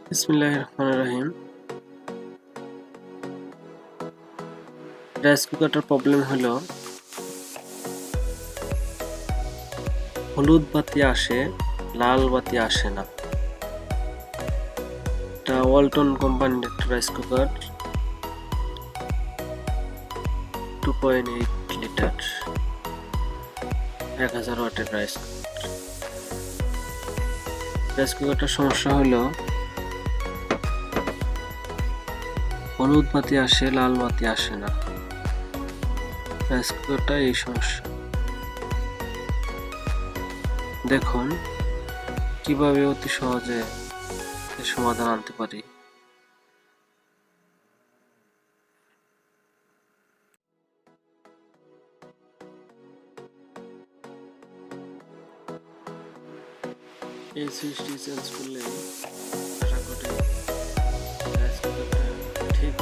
বিসমিল্লাহির রহমানির রহিম। Rice কুকারটার problem হলো হলুদ বাতি আসে, লাল বাতি আসে না। এটা ওয়ালটন কোম্পানির একটা রাইস কুকার, 2.8 লিটার, 1000 ওয়াটের রাইস কুকার। রাইস কুকারটার সমস্যা হলো হলুদ বাতি আসে, লাল বাতি আসে না। রাইস কুকারটা এই সমস্যা। দেখুন কিভাবে অতি সহজে এর সমাধান আনতে পারি। এই সুইচটি চেঞ্জ করলে আশা করি রাইস কুকারটা ঠিক